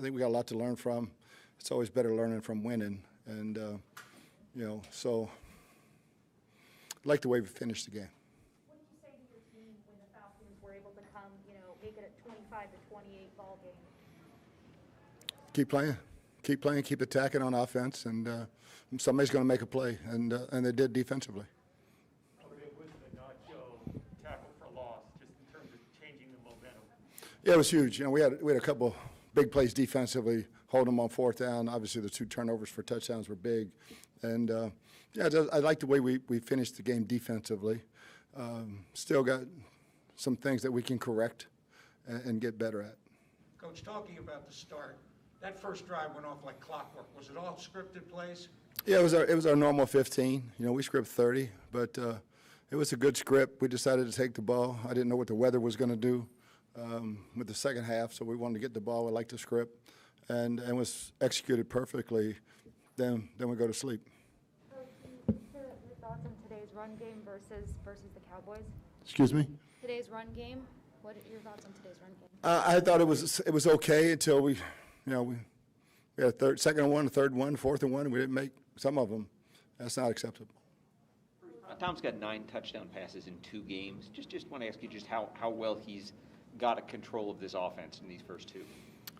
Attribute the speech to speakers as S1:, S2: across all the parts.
S1: I think we got a lot to learn from. It's always better learning from winning, and so I like the way we finished the game.
S2: What did you say to your team when the Falcons were able to come, make it a 25-28 ball game?
S1: Keep playing, keep attacking on offense, and somebody's going to make a play, and they did defensively.
S3: Was the Nacho tackle for loss, just in terms of changing the momentum?
S1: Yeah, it was huge. We had a couple big plays defensively, hold them on fourth down. Obviously, the 2 turnovers for touchdowns were big, and I like the way we finished the game defensively. Still got some things that we can correct and get better at.
S4: Coach, talking about the start, that first drive went off like clockwork. Was it all scripted plays?
S1: Yeah, it was our normal 15. We script 30, but it was a good script. We decided to take the ball. I didn't know what the weather was going to do with the second half, so we wanted to get the ball. I liked the script, and was executed perfectly. Then we go to sleep.
S2: Your thoughts on today's run game versus the Cowboys?
S1: Excuse me?
S2: Today's run game. What are your thoughts on today's run game?
S1: I thought it was okay until we had a second and 1, a third and 1, fourth and 1, and we didn't make some of them. That's not acceptable.
S5: Tom's got 9 touchdown passes in 2 games. Just want to ask you just how well he's got a control of this offense in these first 2.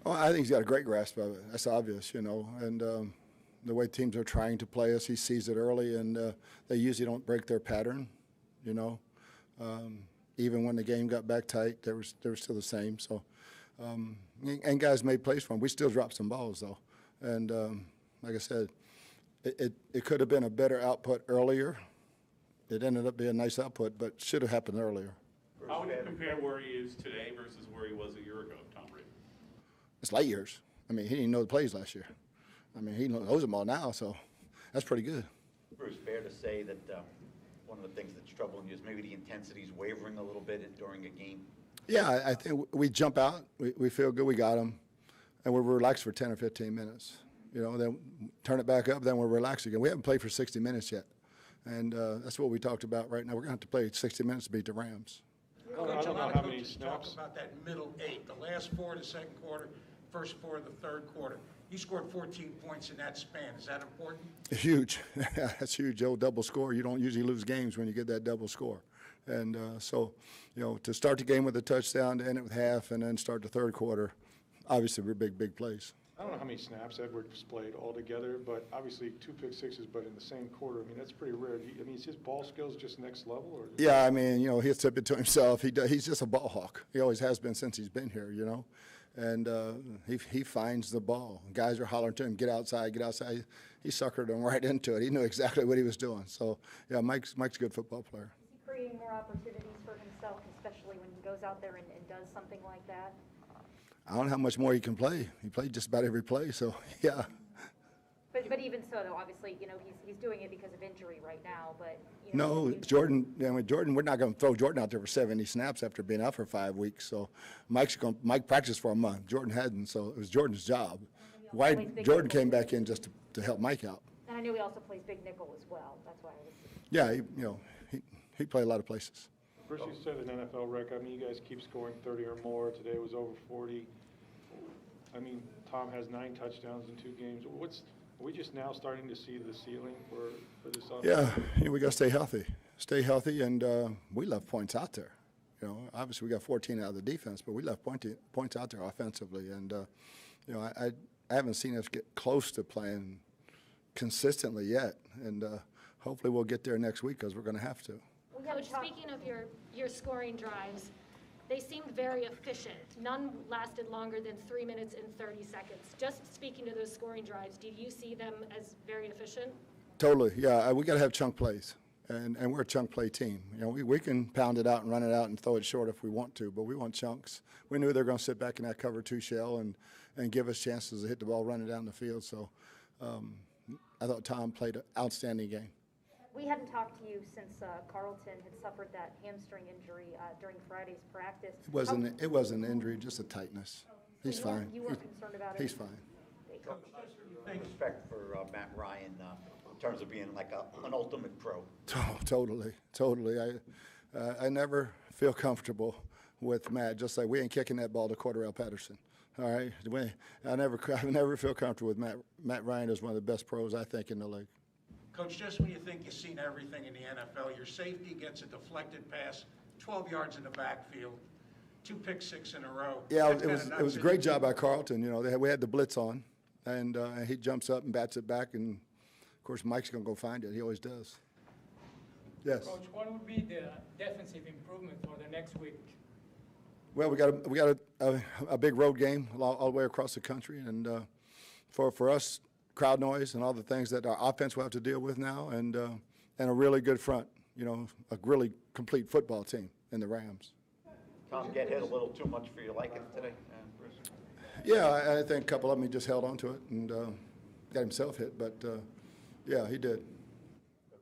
S1: Oh, I think he's got a great grasp of it. That's obvious, and the way teams are trying to play us, he sees it early, and they usually don't break their pattern, Even when the game got back tight, they were still the same. So, and guys made plays for him. We still dropped some balls, though. And like I said, it could have been a better output earlier. It ended up being a nice output, but should have happened earlier.
S6: How would you compare where he is today versus where he was a year ago, Tom Brady?
S1: It's light years. He didn't know the plays last year. He knows them all now, so that's pretty good.
S7: Bruce, fair to say that one of the things that's troubling you is maybe the intensity is wavering a little bit during a game?
S1: Yeah, I think we jump out, we feel good, we got them, and we're relaxed for 10 or 15 minutes. Then turn it back up, then we're relaxed again. We haven't played for 60 minutes yet, and that's what we talked about right now. We're going to have to play 60 minutes to beat the Rams.
S4: Coach, a lot of coaches talk about that middle 8, the last 4 of the second quarter, first 4 of the third quarter. You scored 14 points in that span. Is that important?
S1: Huge. That's huge. Old double score. You don't usually lose games when you get that double score. And so, to start the game with a touchdown, to end it with half, and then start the third quarter, obviously we're big plays.
S8: I don't know how many snaps Edwards played altogether, but obviously 2 pick sixes, but in the same quarter. That's pretty rare. Is his ball skills just next level? Or
S1: yeah, he'll tip it to himself. He's just a ball hawk. He always has been since he's been here, And he finds the ball. Guys are hollering to him, get outside, get outside. He suckered them right into it. He knew exactly what he was doing. So, yeah, Mike's a good football player.
S2: Is he creating more opportunities for himself, especially when he goes out there and does something like that?
S1: I don't know how much more he can play. He played just about every play, so, yeah.
S2: But even so, though, obviously, he's doing it because of injury right now. But
S1: no, Jordan. Jordan. We're not going to throw Jordan out there for 70 snaps after being out for 5 weeks. So, Mike practiced for a month. Jordan hadn't, so it was Jordan's job. Why Jordan came back in just to help Mike out.
S2: And I know he also plays big nickel as well. That's why I was.
S1: Yeah, he played a lot of places.
S8: Bruce, you set an NFL record. You guys keep scoring 30 or more. Today was over 40. Tom has 9 touchdowns in 2 games. Are we just now starting to see the ceiling for this offense?
S1: Yeah, we got to stay healthy, and we left points out there. Obviously we got 14 out of the defense, but we left points out there offensively, and I haven't seen us get close to playing consistently yet, and hopefully we'll get there next week because we're going to have to.
S9: Coach, speaking of your scoring drives, they seemed very efficient. None lasted longer than 3 minutes and 30 seconds. Just speaking to those scoring drives, did you see them as very efficient?
S1: Totally, yeah. We got to have chunk plays, and we're a chunk play team. We can pound it out and run it out and throw it short if we want to, but we want chunks. We knew they were going to sit back in that cover 2 shell and give us chances to hit the ball, run it down the field. So I thought Tom played an outstanding game.
S2: We hadn't talked to you since Carlton had suffered that hamstring injury during Friday's practice.
S1: It wasn't an injury, just a tightness. He's fine.
S2: You weren't concerned about it?
S1: He's fine.
S7: Respect for Matt Ryan in terms of being like an ultimate pro.
S1: Totally. I never feel comfortable with Matt. Just like we ain't kicking that ball to Cordarrelle Patterson. All right, I never feel comfortable with Matt Ryan is one of the best pros I think in the league.
S4: Coach, just when you think you've seen everything in the NFL, your safety gets a deflected pass, 12 yards in the backfield, 2 pick six in a row.
S1: Yeah,
S4: That's
S1: it was a great job by Carlton. You know, we had the blitz on, and he jumps up and bats it back, and of course Mike's gonna go find it. He always does. Yes.
S10: Coach, what would be the defensive improvement for the next week?
S1: Well, we got a big road game all the way across the country, and for us, crowd noise and all the things that our offense will have to deal with now, and a really good front. You know, a really complete football team in the Rams.
S7: Tom get hit a little too much for your liking today, Bruce?
S1: Yeah, I think a couple of them he just held on to it and got himself hit, but yeah, he did.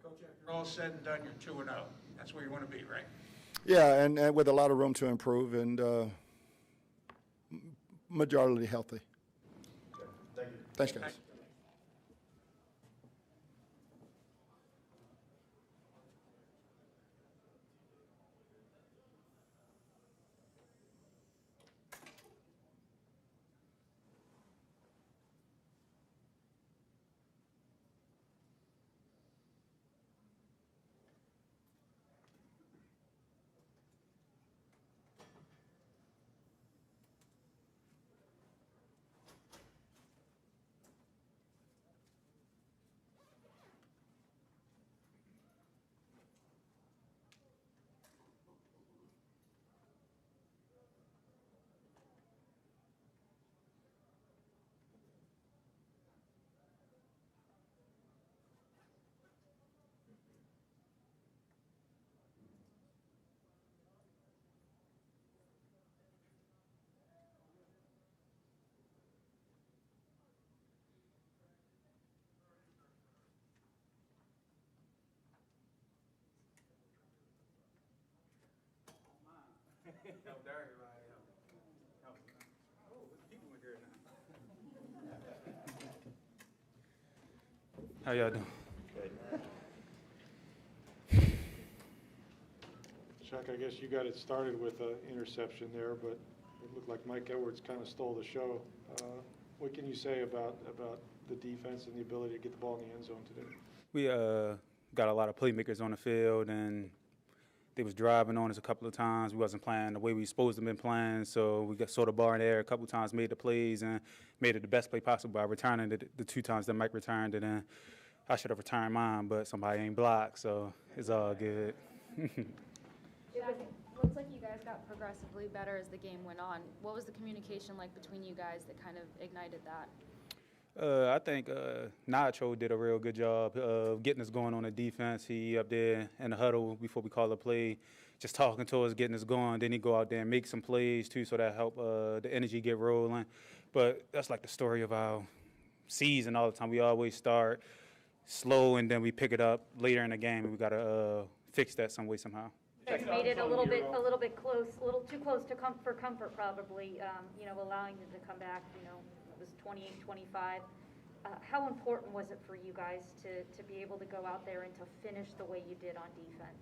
S4: Coach, after you're all said and done, you're 2-0. That's where you want to be, right?
S1: Yeah, and with a lot of room to improve and majority healthy.
S7: Thank you.
S1: Thanks, guys.
S11: How y'all doing?
S8: Chuck, I guess you got it started with an interception there, but it looked like Mike Edwards kind of stole the show. What can you say about the defense and the ability to get the ball in the end zone today?
S11: We got a lot of playmakers on the field, and they was driving on us a couple of times. We wasn't playing the way we supposed to have been playing, so we got sort of bar in the air a couple of times, made the plays, and made it the best play possible by returning the 2 times that Mike returned it. And I should have returned mine, but somebody ain't blocked, so it's all good.
S12: Looks like you guys got progressively better as the game went on. What was the communication like between you guys that kind of ignited that?
S11: I think Nacho did a real good job of getting us going on the defense. He up there in the huddle before we call the play, just talking to us, getting us going. Then he go out there and make some plays too, so that help the energy get rolling. But that's like the story of our season all the time. We always start slow and then we pick it up later in the game, and we got to fix that some way somehow.
S2: It's made it a little bit close, a little too close to for comfort probably. You know, allowing them to come back. You know, it was 28-25. How important was it for you guys to be able to go out there and to finish the way you did on defense?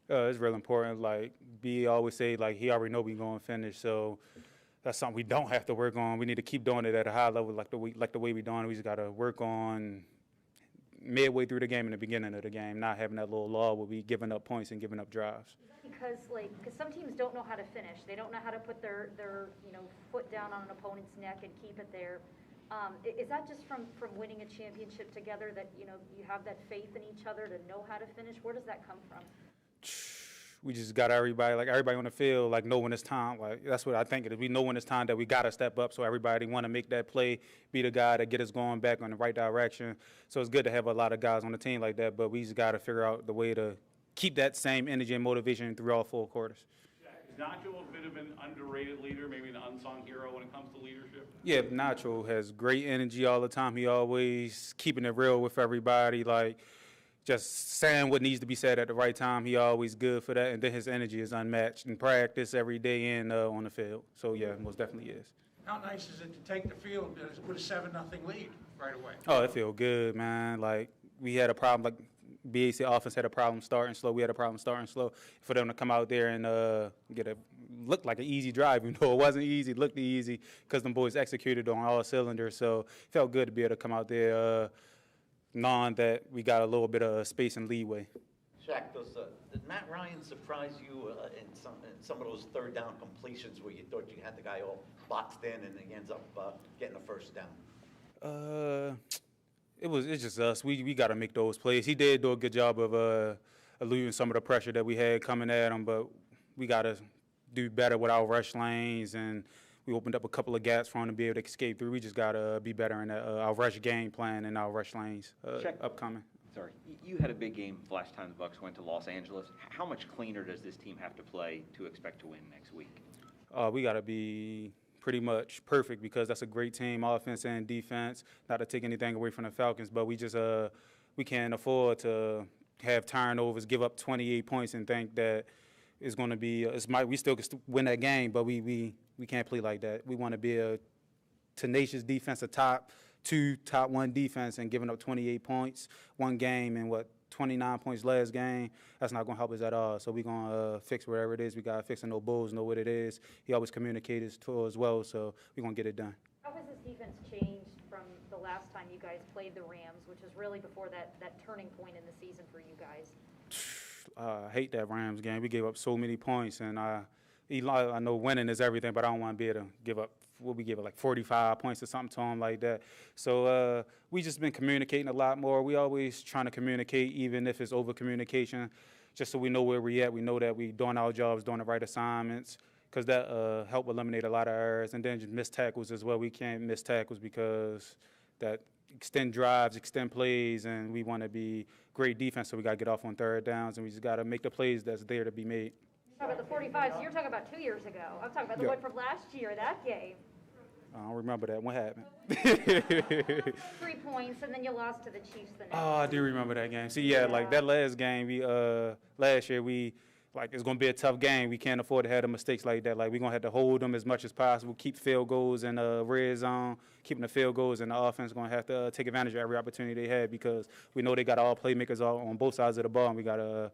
S11: It's real important. Like B always say, like he already know we going to finish, so that's something we don't have to work on. We need to keep doing it at a high level, like the way we doing it. We just got to work on midway through the game and the beginning of the game, not having that little lull where we giving up points and giving up drives.
S2: Because some teams don't know how to finish. They don't know how to put their foot down on an opponent's neck and keep it there. Is that just from winning a championship together that you have that faith in each other to know how to finish? Where does that come from?
S11: We just got everybody on the field, like know when it's time. Like that's what I think it is. We know when it's time that we got to step up. So everybody want to make that play, be the guy that get us going back on the right direction. So it's good to have a lot of guys on the team like that. But we just got to figure out the way to keep that same energy and motivation through all 4 quarters.
S6: Is Nacho a bit of an underrated leader, maybe an unsung hero when it comes to leadership?
S11: Yeah, Nacho has great energy all the time. He always keeping it real with everybody, like just saying what needs to be said at the right time. He always good for that, and then his energy is unmatched in practice every day and on the field. So, yeah, most definitely is.
S4: How nice is it to take the field with a 7-0 lead right away?
S11: Oh, it feel good, man. Like, we had a problem. Like, BAC offense had a problem starting slow. We had a problem starting slow. For them to come out there and look like an easy drive, it wasn't easy, it looked easy because them boys executed on all cylinders. So it felt good to be able to come out there knowing that we got a little bit of space and leeway.
S7: Shaq, did Matt Ryan surprise you in some of those third down completions where you thought you had the guy all boxed in and he ends up getting a first down?
S11: It's just us. We got to make those plays. He did do a good job of eluding some of the pressure that we had coming at him, but we got to do better with our rush lanes, and we opened up a couple of gaps for him to be able to escape through. We just got to be better in our rush game plan and our rush lanes upcoming.
S5: Sorry, you had a big game last time the Bucs went to Los Angeles. How much cleaner does this team have to play to expect to win next week?
S11: We got to be pretty much perfect because that's a great team, offense and defense. Not to take anything away from the Falcons, but we just we can't afford to have turnovers, give up 28 points, and think that it's going to be. We still can win that game, but we can't play like that. We want to be a tenacious defense, a top 2, top 1 defense, and giving up 28 points one game and 29 points last game, that's not going to help us at all. So we're going to fix whatever it is. We got to fix it. No Bulls know what it is. He always communicates to us well, so we're going to get it done.
S2: How has this defense changed from the last time you guys played the Rams, which is really before that turning point in the season for you guys?
S11: I hate that Rams game. We gave up so many points, and I know winning is everything, but I don't want to be able to give up. We give it like 45 points or something to them like that. So we just been communicating a lot more. We always trying to communicate, even if it's over communication, just so we know where we at. We know that we doing our jobs, doing the right assignments, because that help eliminate a lot of errors. And then just missed tackles as well. We can't miss tackles because that extend drives, extend plays, and we want to be great defense. So we got to get off on third downs, and we just got to make the plays that's there to be made.
S2: Talking about the 45s, you're talking about 2 years ago. I'm talking about the one from last year, that game.
S11: I don't remember that. What happened?
S2: 3 points, and then you lost to the Chiefs the next.
S11: Oh, I do remember that game. See, yeah, like that last game, last year, it's going to be a tough game. We can't afford to have the mistakes like that. Like, we're going to have to hold them as much as possible, keep field goals in the red zone, keeping the field goals, and the offense is going to have to take advantage of every opportunity they have because we know they got all playmakers on both sides of the ball, and we got to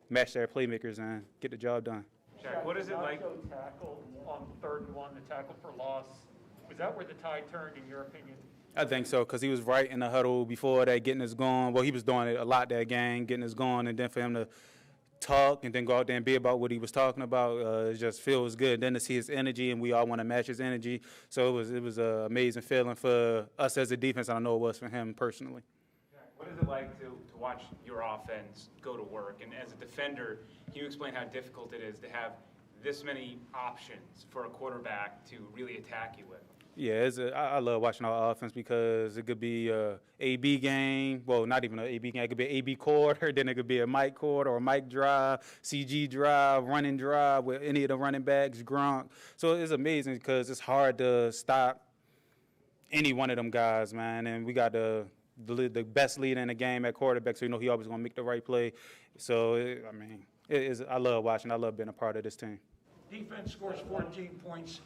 S11: match their playmakers and get the job done.
S3: Jack, what is it like? Tackle on 3rd and 1, the tackle for loss. Was that where the tide turned, in your opinion?
S11: I think so, because he was right in the huddle before that, getting us going. Well, he was doing it a lot that game, getting us going, and then for him to talk and then go out there and be about what he was talking about, it just feels good. Then to see his energy, and we all want to match his energy. So it was an amazing feeling for us as a defense, and I know it was for him personally.
S13: What is it like to watch your offense go to work? And as a defender, can you explain how difficult it is to have this many options for a quarterback to really attack you with?
S11: Yeah, I love watching our offense because it could be a A-B game. Well, not even an A-B game. It could be an A-B quarter. Then it could be a Mike quarter or a Mike drive, CG drive, running drive with any of the running backs, Gronk. So it's amazing because it's hard to stop any one of them guys, man. And we got the best leader in the game at quarterback, so you know he always going to make the right play. So, I love watching. I love being a part of this team.
S4: Defense scores 14 points.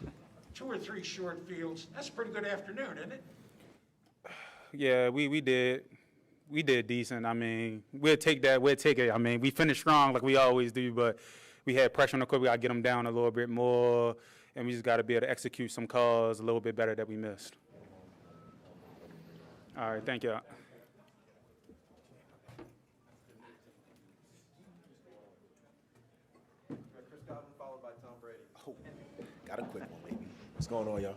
S4: 2 or 3 short fields. That's a pretty good afternoon, isn't it?
S11: Yeah, we did decent. We'll take that. We'll take it. We finished strong like we always do, but we had pressure on the court. We got to get them down a little bit more, and we just got to be able to execute some calls a little bit better that we missed. All right, thank you.
S14: Chris Godwin followed by Tom Brady. Oh, got a quick one, maybe. What's going on, y'all?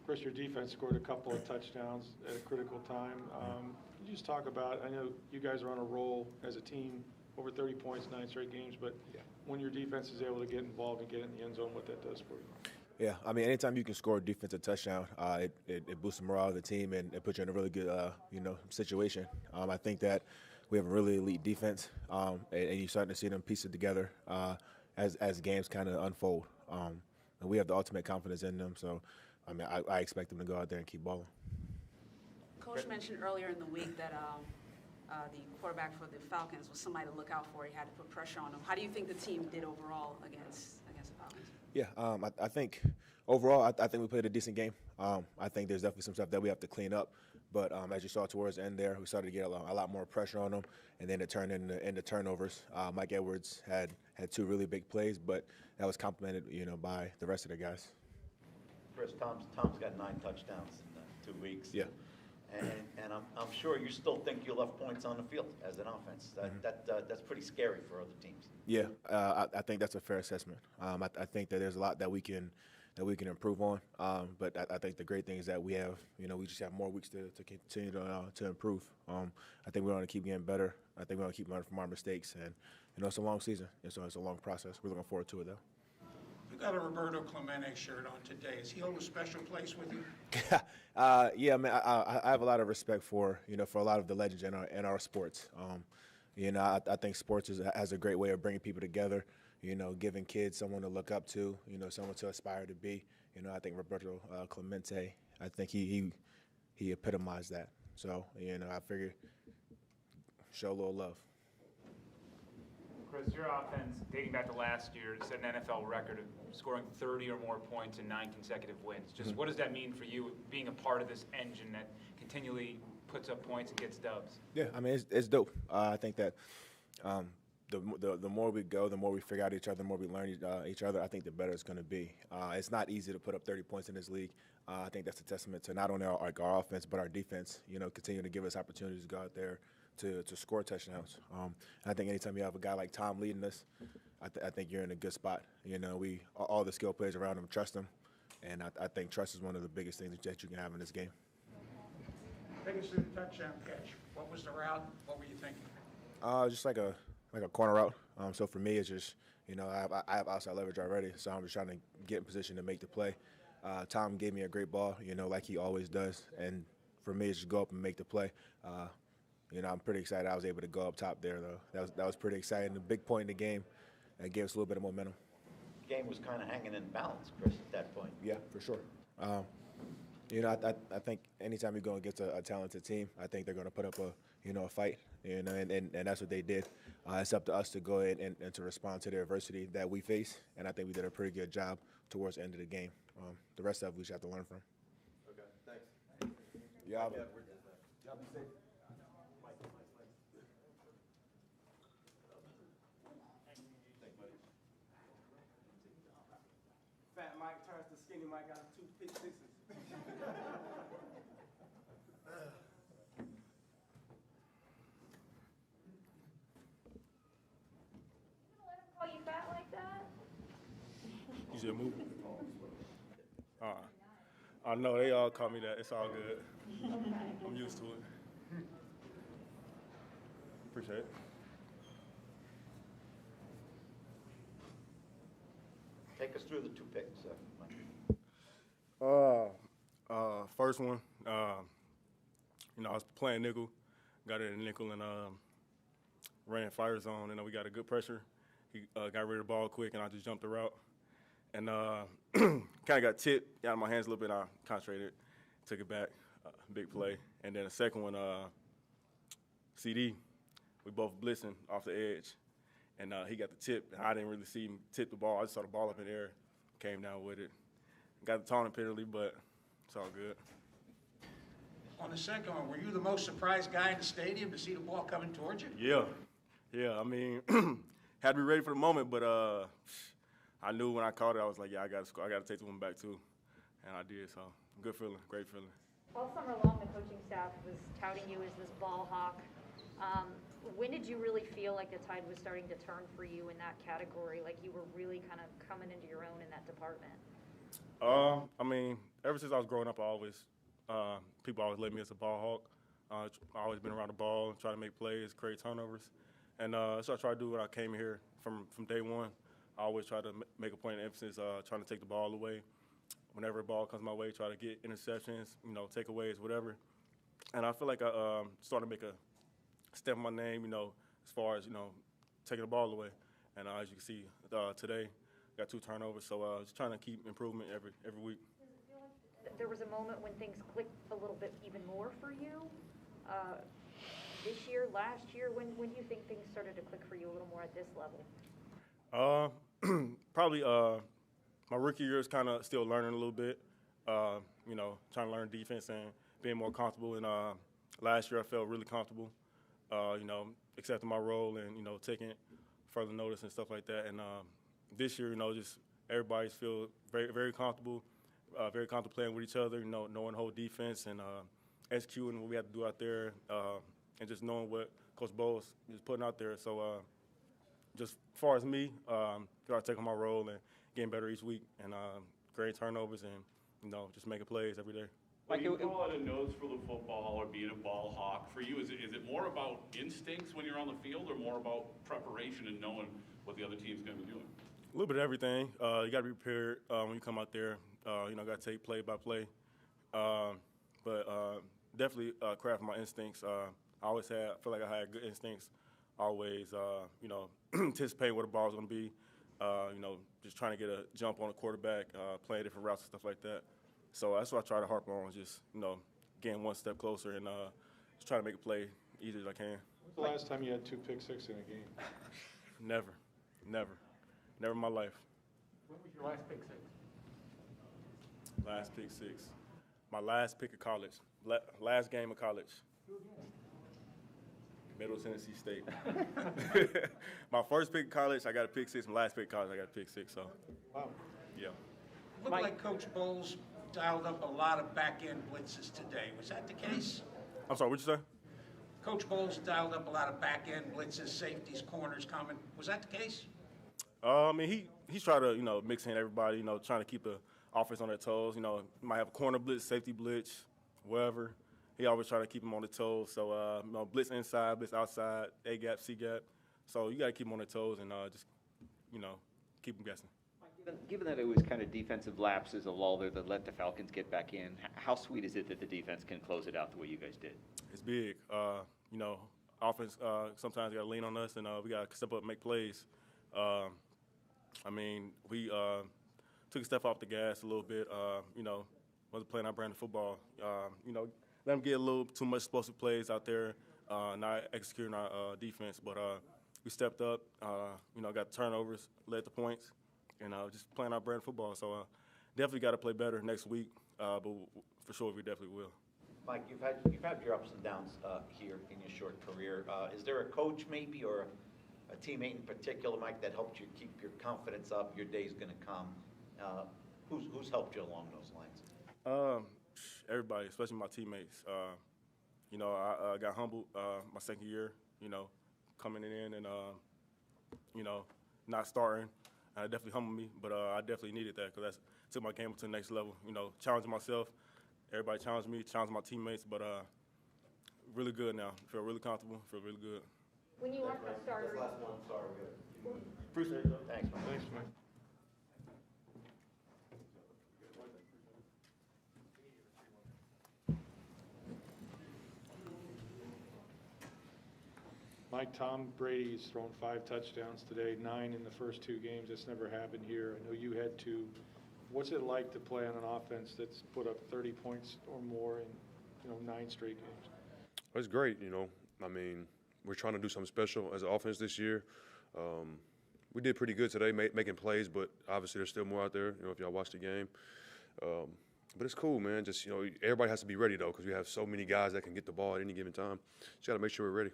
S8: Chris, your defense scored a couple of touchdowns at a critical time. Can you just talk about, I know you guys are on a roll as a team, over 30 points, 9 straight games, but when your defense is able to get involved and get in the end zone, what that does for you?
S14: Yeah, anytime you can score a defensive touchdown, it boosts the morale of the team and it puts you in a really good, situation. I think that we have a really elite defense, and you're starting to see them piece it together as games kind of unfold. And we have the ultimate confidence in them, so I expect them to go out there and keep balling.
S15: Coach mentioned earlier in the week that the quarterback for the Falcons was somebody to look out for. He had to put pressure on him. How do you think the team did overall against the Falcons?
S14: Yeah, I think Overall, I think we played a decent game. I think there's definitely some stuff that we have to clean up. But as you saw towards the end there, we started to get a lot more pressure on them, and then it turned into turnovers. Mike Edwards had 2 really big plays, but that was complemented, by the rest of the guys.
S7: Chris, Tom's got 9 touchdowns in 2 weeks.
S14: Yeah.
S7: And I'm sure you still think you left points on the field as an offense. That's pretty scary for other teams.
S14: Yeah, I think that's a fair assessment. I think that there's a lot that we can improve on. But I think the great thing is that we have, we just have more weeks to continue to improve. I think we want to keep getting better. I think we want to keep learning from our mistakes. And, it's a long season, and so it's a long process. We're looking forward to it, though.
S4: You got a Roberto Clemente shirt on today. Is he hold a special place with you?
S14: Yeah, man. I have a lot of respect for a lot of the legends in our sports. I think sports has a great way of bringing people together. Giving kids someone to look up to. Someone to aspire to be. I think Roberto Clemente. I think he epitomized that. So I figured show a little love.
S13: Chris, your offense, dating back to last year, set an NFL record of scoring 30 or more points in 9 consecutive wins. Just what does that mean for you, being a part of this engine that continually puts up points and gets dubs?
S14: Yeah, I mean, it's dope. I think that the more we go, the more we figure out each other, the more we learn each other, I think the better it's going to be. It's not easy to put up 30 points in this league. I think that's a testament to not only our offense, but our defense, continue to give us opportunities to go out there to score touchdowns. I think anytime you have a guy like Tom leading us, I think you're in a good spot. All the skill players around him trust him, and I think trust is one of the biggest things that you can have in this game.
S4: Take us through the touchdown catch. What was the route? What were you thinking?
S14: Just like a corner route. So for me, it's just I have outside leverage already, so I'm just trying to get in position to make the play. Tom gave me a great ball, like he always does, and for me, it's just go up and make the play. I'm pretty excited I was able to go up top there, though. That was pretty exciting. The big point in the game that gave us a little bit of momentum.
S7: The game was kind of hanging in balance, Chris, at that point.
S14: Yeah, for sure. I think anytime you go against a talented team, I think they're going to put up a fight, and that's what they did. It's up to us to go ahead and to respond to the adversity that we face, and I think we did a pretty good job towards the end of the game. The rest of it we just have to learn from.
S16: Okay, thanks.
S14: Yeah.
S16: Y'all be safe. Fat Mike turns to skinny Mike, got 2 pick sixes.
S2: Call you fat like that?
S17: You should move. I know they all call me that. It's all good. I'm used to it. Appreciate it.
S7: Take us through the 2 picks, Mike.
S17: First one, I was playing nickel, got it in nickel and ran fire zone, and we got a good pressure. He got rid of the ball quick, and I just jumped the route. And kind of got tipped, got in my hands a little bit, and I concentrated, took it back, big play. And then the second one, CD, we both blitzing off the edge. And he got the tip, and I didn't really see him tip the ball. I just saw the ball up in the air, came down with it. Got the taunting penalty, but it's all good.
S4: On the second one, were you the most surprised guy in the stadium to see the ball coming towards you?
S17: Yeah. I mean, had to be ready for the moment, but I knew when I caught it, I was like, yeah, I got to score. I got to take the one back too, and I did. So good feeling, great feeling.
S2: All summer long, the coaching staff was touting you as this ball hawk. When did you really feel like the tide was starting to turn for you in that category, like you were really kind of coming into your own in that department?
S17: I mean, ever since I was growing up, people always labeled me as a ball hawk. I've always been around the ball, try to make plays, create turnovers. And so I try to do what I came here from day one. I always try to make a point of emphasis, trying to take the ball away. Whenever a ball comes my way, try to get interceptions, takeaways, whatever. And I feel like I started to make a step in my name, as far as, taking the ball away. And as you can see today, got 2 turnovers. So just trying to keep improvement every week.
S2: Does it feel like there was a moment when things clicked a little bit even more for you? This year, last year, when do you think things started to click for you a little more at this level?
S17: Probably my rookie year is kind of still learning a little bit, you know, trying to learn defense and being more comfortable. And last year I felt really comfortable, you know, accepting my role and, you know, taking further notice and stuff like that. And this year, you know, just everybody's feel very, very comfortable playing with each other, you know, knowing the whole defense and executing what we have to do out there, and just knowing what Coach Bowles is putting out there. So just as far as me, taking my role and getting better each week and creating turnovers and, you know, just making plays every day.
S6: When you call it a nose for the football or being a ball hawk, for you, is it more about instincts when you're on the field or more about preparation and knowing what the other team's going to be doing?
S17: A little bit of everything. You got to be prepared when you come out there. You know, got to take play by play. But definitely craft my instincts. I feel like I had good instincts. Always, you know, anticipating where the ball was going to be. You know, just trying to get a jump on the quarterback, playing different routes and stuff like that. So that's what I try to harp on, just, you know, getting one step closer and just trying to make a play easy as I can.
S8: When's the last time you had 2 pick-six in a game?
S17: Never in my life.
S3: When was your last pick six?
S17: Last pick six. My last pick of college. Last game of college. Middle Tennessee State. My first pick of college, I got a pick six. My last pick of college, I got a pick six. So,
S8: wow.
S17: Yeah.
S4: Looked like Coach Bowles dialed up a lot of back-end blitzes today. Was that the case?
S17: I'm sorry, what'd you say?
S4: Coach Bowles dialed up a lot of back-end blitzes, safeties, corners coming. Was that the case?
S17: I mean, he's trying to, you know, mix in everybody, you know, trying to keep the offense on their toes. You know, might have a corner blitz, safety blitz, wherever. He always try to keep them on their toes. So, you know, blitz inside, blitz outside, A gap, C gap. So you got to keep them on their toes and just, you know, keep them guessing.
S5: Given that it was kind of defensive lapses, a lull there that let the Falcons get back in, how sweet is it that the defense can close it out the way you guys did?
S17: It's big. You know, offense sometimes got to lean on us, and we got to step up and make plays. I mean, we took a step off the gas a little bit. You know, wasn't playing our brand of football. You know, let them get a little too much explosive plays out there, not executing our defense. But we stepped up. You know, got turnovers, led the points, and just playing our brand of football. So definitely got to play better next week. But for sure, we definitely will.
S7: Mike, you've had your ups and downs here in your short career. Is there a coach maybe or a teammate in particular, Mike, that helped you keep your confidence up? Your day's going to come. Who's helped you along those lines?
S17: Everybody, especially my teammates. You know, I got humbled my second year. You know, coming in and you know, not starting. It definitely humbled me, but I definitely needed that because that took my game to the next level. You know, challenging myself. Everybody challenged me, challenged my teammates, but really good now. Feel really comfortable. Feel really good.
S2: When you are the starter.
S16: This last one, sorry.
S17: Appreciate it.
S7: Thanks, Mike.
S8: Thanks, Mike. Mike, Tom Brady's thrown 5 touchdowns today, 9 in the first 2 games. That's never happened here. I know you had 2. What's it like to play on an offense that's put up 30 points or more in, you know, 9 straight games?
S18: Well, it's great, you know. I mean, we're trying to do something special as an offense this year. We did pretty good today making plays, but obviously there's still more out there, you know, if y'all watch the game. But it's cool, man. Just, you know, everybody has to be ready, though, because we have so many guys that can get the ball at any given time. Just got to make sure we're ready.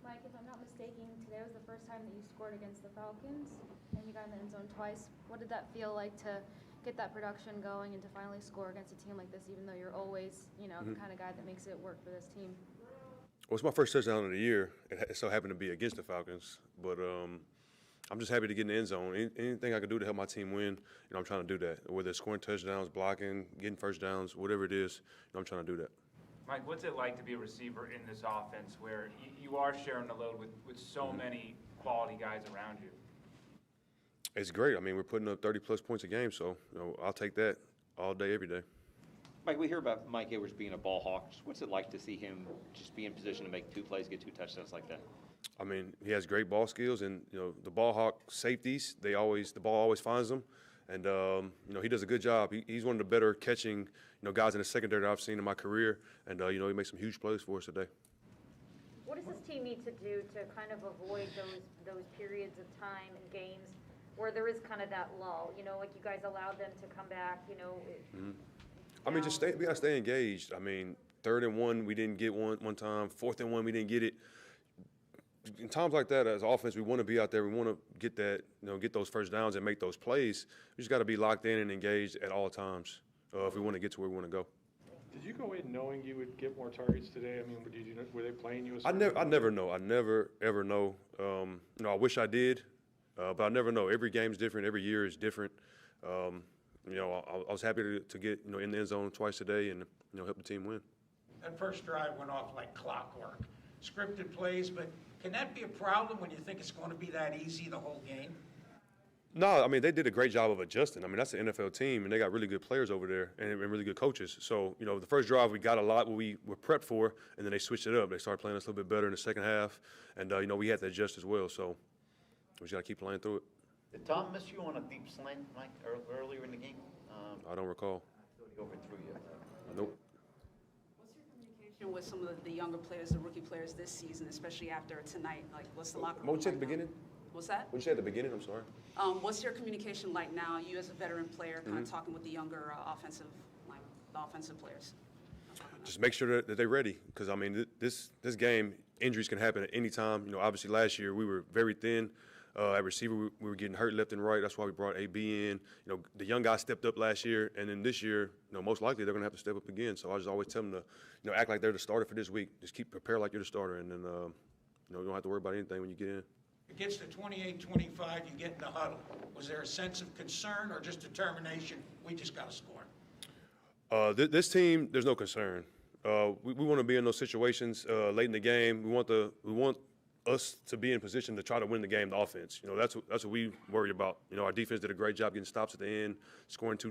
S12: Mike, if I'm not mistaken, today was the first time that you scored against the Falcons, and you got in the end zone twice. What did that feel like to get that production going and to finally score against a team like this, even though you're always, you know, the kind of guy that makes it work for this team?
S18: Well, it's my first touchdown of the year. It so happened to be against the Falcons, but I'm just happy to get in the end zone. Anything I can do to help my team win, you know, I'm trying to do that. Whether it's scoring touchdowns, blocking, getting first downs, whatever it is, you know, I'm trying to do that.
S13: Mike, what's it like to be a receiver in this offense where you are sharing the load with so many quality guys around you?
S18: It's great. I mean, we're putting up 30-plus points a game, so, you know, I'll take that all day, every day.
S5: Mike, we hear about Mike Edwards being a ball hawk. What's it like to see him just be in position to make 2 plays, get 2 touchdowns like that?
S18: I mean, he has great ball skills, and, you know, the ball hawk safeties, the ball always finds them. And, you know, he does a good job. He's one of the better catching, you know, guys in the secondary that I've seen in my career. And, you know, he makes some huge plays for us today.
S2: What does this team need to do to kind of avoid those periods of time and games where there is kind of that lull, you know, like you guys allowed them to come back, you know.
S18: I mean, we gotta stay engaged. I mean, 3rd and 1, we didn't get one time. 4th and 1, we didn't get it. In times like that, as offense, we want to be out there. We want to get that, you know, get those first downs and make those plays. We just got to be locked in and engaged at all times if we want to get to where we want to go.
S8: Did you go in knowing you would get more targets today? I mean, were they playing you?
S18: I never know. I never ever know. You know, I wish I did, but I never know. Every game's different. Every year is different. You know, I was happy to get, you know, in the end zone twice today and, you know, help the team win.
S4: That first drive went off like clockwork. Scripted plays, but can that be a problem when you think it's going to be that easy the whole game?
S18: No, I mean, they did a great job of adjusting. I mean, that's an NFL team, and they got really good players over there and really good coaches. So, you know, the first drive, we got a lot what we were prepped for, and then they switched it up. They started playing us a little bit better in the second half, and, you know, we had to adjust as well. So we just got to keep playing through it.
S7: Did Tom miss you on a deep slant, Mike, earlier in the game?
S18: I don't recall.
S7: I thought he overthrew you.
S18: Nope.
S15: What's your communication with some of the younger players, the rookie players this season, especially after tonight? Like, what's the locker room
S18: What did you say at
S15: like
S18: the
S15: now?
S18: beginning?
S15: What's that?
S18: What did you say at the beginning? I'm sorry.
S15: What's your communication like now, you as a veteran player, kind of talking with the younger offensive players?
S18: Just make sure that they're ready, because, I mean, this game, injuries can happen at any time. You know, obviously last year we were very thin. At receiver, we were getting hurt left and right. That's why we brought AB in. You know, the young guys stepped up last year, and then this year, you know, most likely they're going to have to step up again. So I just always tell them to, you know, act like they're the starter for this week. Just prepare like you're the starter, and then, you know, you don't have to worry about anything when you get in.
S4: It gets to 28-25, you get in the huddle. Was there a sense of concern or just determination? We just got to score.
S18: This team, there's no concern. We want to be in those situations late in the game. We want us to be in position to try to win the game, the offense. You know, that's what we worry about. You know, our defense did a great job getting stops at the end, scoring two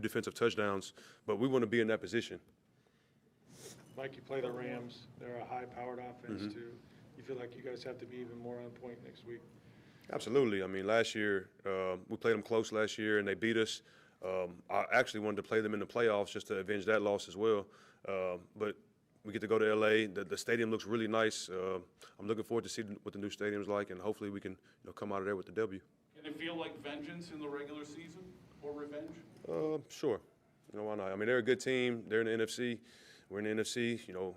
S18: defensive touchdowns, but we want to be in that position.
S8: Mike, you play the Rams. They're a high-powered offense, too. You feel like you guys have to be even more on point next week?
S18: Absolutely. I mean, last year, we played them close last year, and they beat us. I actually wanted to play them in the playoffs just to avenge that loss as well. But we get to go to L.A. The stadium looks really nice. I'm looking forward to see what the new stadium's like, and hopefully we can, you know, come out of there with the W.
S6: Can it feel like vengeance in the regular season or revenge?
S18: Sure. You know, why not? I mean, they're a good team. They're in the NFC. We're in the NFC. You know,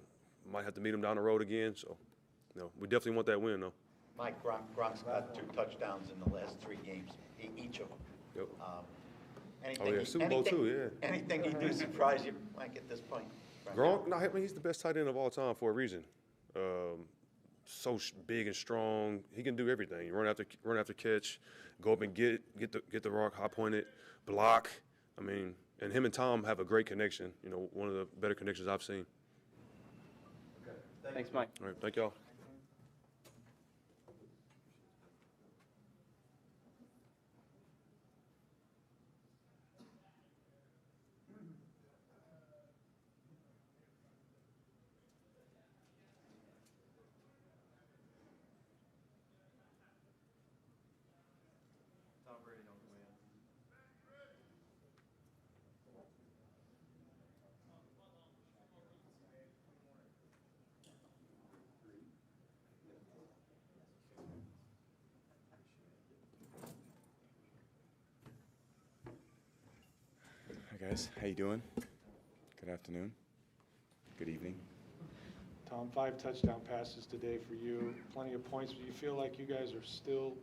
S18: might have to meet them down the road again. So, you know, we definitely want that win, though.
S7: Mike, Gronk's got 2 touchdowns in the last 3 games, each of them.
S18: Yep.
S7: Anything
S18: Super Bowl too, yeah.
S7: Anything he do surprise you, Mike, at this point?
S18: Gronk, no, I mean, he's the best tight end of all time for a reason. So big and strong, he can do everything. Run after catch, go up and get the rock, high point it, block. I mean, and him and Tom have a great connection. You know, one of the better connections I've seen.
S7: Okay.
S5: Thanks, Mike.
S18: All right, thank y'all.
S19: Hi guys, how you doing? Good afternoon. Good evening.
S8: Tom, 5 touchdown passes today for you. Plenty of points. Do you feel like you guys are still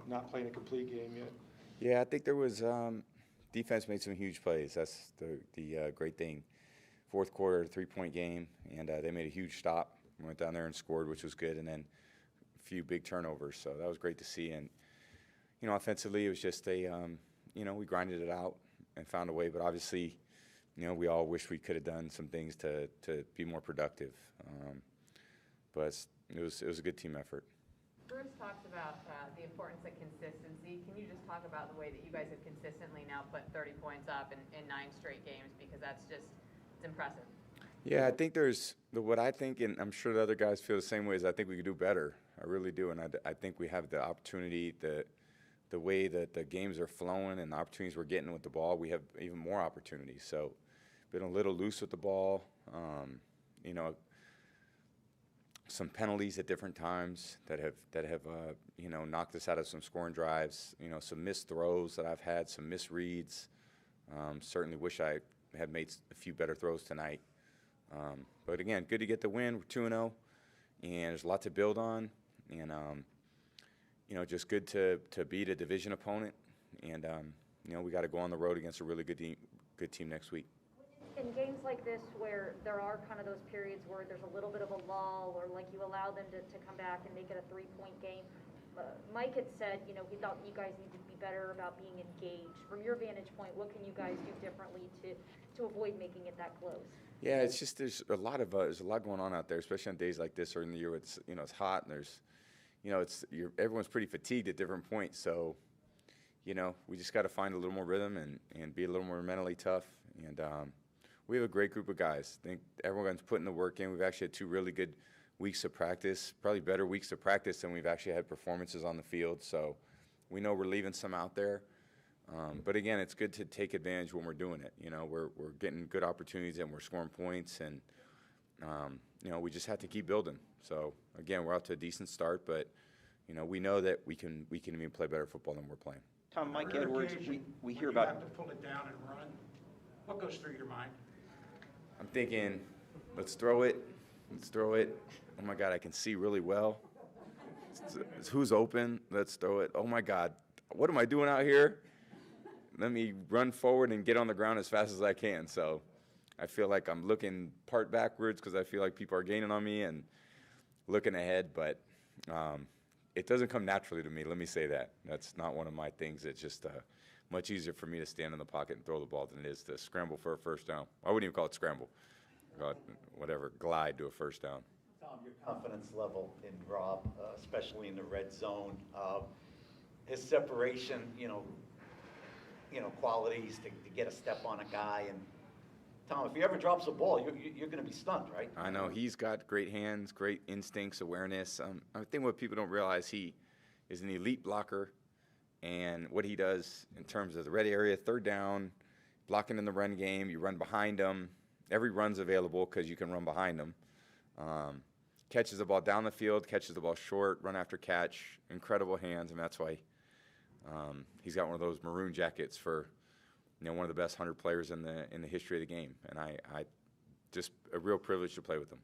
S8: not playing a complete game yet?
S19: Yeah, I think there was defense made some huge plays. That's the great thing. Fourth quarter, 3-point game, and they made a huge stop. We went down there and scored, which was good, and then a few big turnovers. So that was great to see. And you know, offensively, it was just you know, we grinded it out and found a way. But obviously, you know, we all wish we could have done some things to be more productive. But it was a good team effort.
S20: Bruce talks about the importance of consistency. Can you just talk about the way that you guys have consistently now put 30 points up in 9 straight games? Because that's just, it's impressive.
S19: Yeah, I think what I think, and I'm sure the other guys feel the same way, is I think we could do better. I really do. And I think we have the opportunity, the way that the games are flowing and the opportunities we're getting with the ball, we have even more opportunities. So been a little loose with the ball. You know, some penalties at different times that have you know, knocked us out of some scoring drives. You know, some missed throws that I've had, some misreads. Certainly wish I had made a few better throws tonight. But again, good to get the win. We're 2-0, and there's a lot to build on. And you know, just good to beat a division opponent. And you know, we got to go on the road against a really good team next week.
S2: In games like this where there are kind of those periods where there's a little bit of a lull, or like you allow them to come back and make it a 3-point game, Mike had said, you know, he thought you guys need to be better about being engaged. From your vantage point, what can you guys do differently to avoid making it that close?
S19: Yeah, it's just there's a lot going on out there, especially on days like this or in the year it's, you know, it's hot and there's, you know, everyone's pretty fatigued at different points. So, you know, we just got to find a little more rhythm and be a little more mentally tough. And we have a great group of guys. I think everyone's putting the work in. We've actually had 2 really good weeks of practice, probably better weeks of practice than we've actually had performances on the field. So we know we're leaving some out there. But again, it's good to take advantage when we're doing it. You know, we're getting good opportunities and we're scoring points, and you know, we just have to keep building. So again, we're out to a decent start, but you know, we know that we can even play better football than we're playing.
S5: Tom, Mike Edwards, we hear about.
S4: You have to pull it down and run. What goes through your mind?
S19: I'm thinking, let's throw it. Let's throw it. Oh my God, I can see really well. Who's open? Let's throw it. Oh my God, what am I doing out here? Let me run forward and get on the ground as fast as I can. So I feel like I'm looking part backwards because I feel like people are gaining on me and looking ahead, but it doesn't come naturally to me. Let me say that. That's not one of my things. It's just much easier for me to stand in the pocket and throw the ball than it is to scramble for a first down. I wouldn't even call it scramble. Whatever, glide to a first down.
S7: Tom, your confidence level in Rob, especially in the red zone, his separation, you know, qualities to get a step on a guy. And Tom, if he ever drops a ball, you're going to be stunned, right?
S19: I know. He's got great hands, great instincts, awareness. I think what people don't realize, he is an elite blocker. And what he does in terms of the red area, third down, blocking in the run game, you run behind him. Every run's available because you can run behind him. Catches the ball down the field, catches the ball short, run after catch, incredible hands, and that's why he's got one of those maroon jackets for, you know, one of the best 100 players in the history of the game. And I just a real privilege to play with him.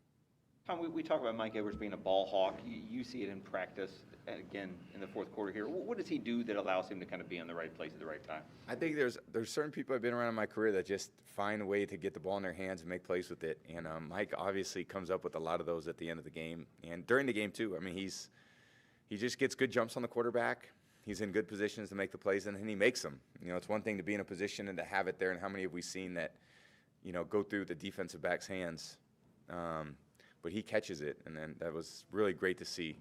S5: Tom, we talk about Mike Edwards being a ball hawk. You see it in practice, again, in the fourth quarter here. What does he do that allows him to kind of be in the right place at the right time?
S19: I think there's certain people I've been around in my career that just find a way to get the ball in their hands and make plays with it. And Mike obviously comes up with a lot of those at the end of the game and during the game too. I mean, he just gets good jumps on the quarterback. He's in good positions to make the plays, and then he makes them. You know, it's one thing to be in a position and to have it there, and how many have we seen that, you know, go through the defensive back's hands? But he catches it, and then that was really great to see.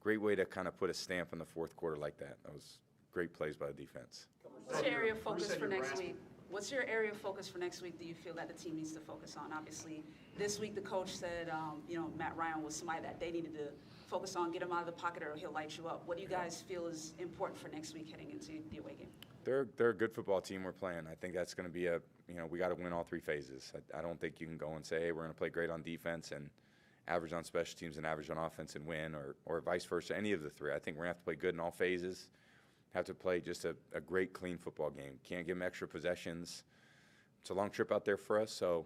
S19: Great way to kind of put a stamp in the fourth quarter like that. That was great plays by the defense.
S15: What's your area of focus for next week? What's your area of focus for next week that you feel that the team needs to focus on? Obviously, this week the coach said, you know, Matt Ryan was somebody that they needed to focus on, get him out of the pocket, or he'll light you up. What do you guys feel is important for next week heading into the away game?
S19: They're a good football team we're playing. I think that's going to be you know, we got to win all 3 phases. I don't think you can go and say, hey, we're going to play great on defense and average on special teams and average on offense and win, or vice versa, any of the 3. I think we're going to have to play good in all phases, have to play just a great, clean football game. Can't give them extra possessions. It's a long trip out there for us, so,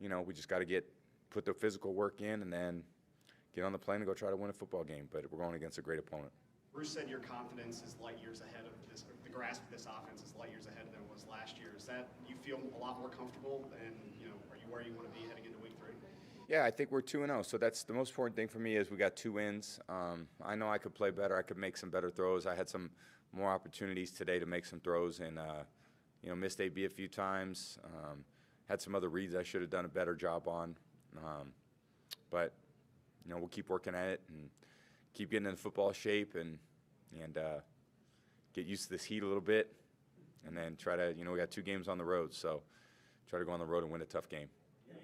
S19: you know, we just got to put the physical work in and then get on the plane and go try to win a football game. But we're going against a great opponent.
S21: Bruce said your confidence is light years ahead of this, the grasp of this offense is light years ahead than it was last year. Is that, you feel a lot more comfortable, and, you know, are you where you want to be heading into week 3?
S19: Yeah, I think we're 2-0, so that's the most important thing for me is we got 2 wins. I know I could play better. I could make some better throws. I had some more opportunities today to make some throws and, you know, missed AB a few times. Had some other reads I should have done a better job on. But, you know, we'll keep working at it and keep getting in football shape and get used to this heat a little bit, and then try to, you know, we got 2 games on the road, so try to go on the road and win a tough game.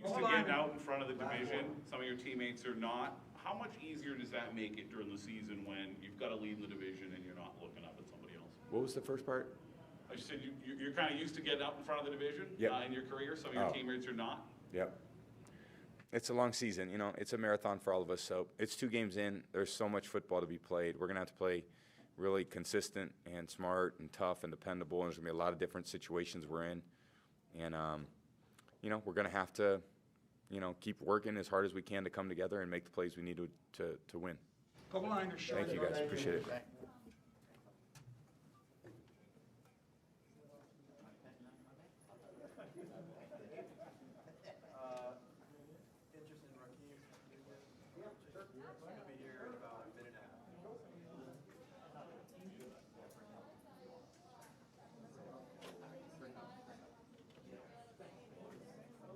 S6: Used to getting out in front of the division. Some of your teammates are not. How much easier does that make it during the season when you've got to lead in the division and you're not looking up at somebody else?
S19: What was the first part?
S6: I just said you're kind of used to getting out in front of the division in your career. Some of your teammates are not.
S19: Yep. it's a long season. You know, it's a marathon for all of us. So it's 2 games in. There's so much football to be played. We're going to have to play really consistent and smart and tough and dependable. And there's going to be a lot of different situations we're in. And, you know, we're going to have to, you know, keep working as hard as we can to come together and make the plays we need to win.
S4: Goal line or short?
S19: Thank you, guys. Appreciate it.
S16: Interest in Raheem?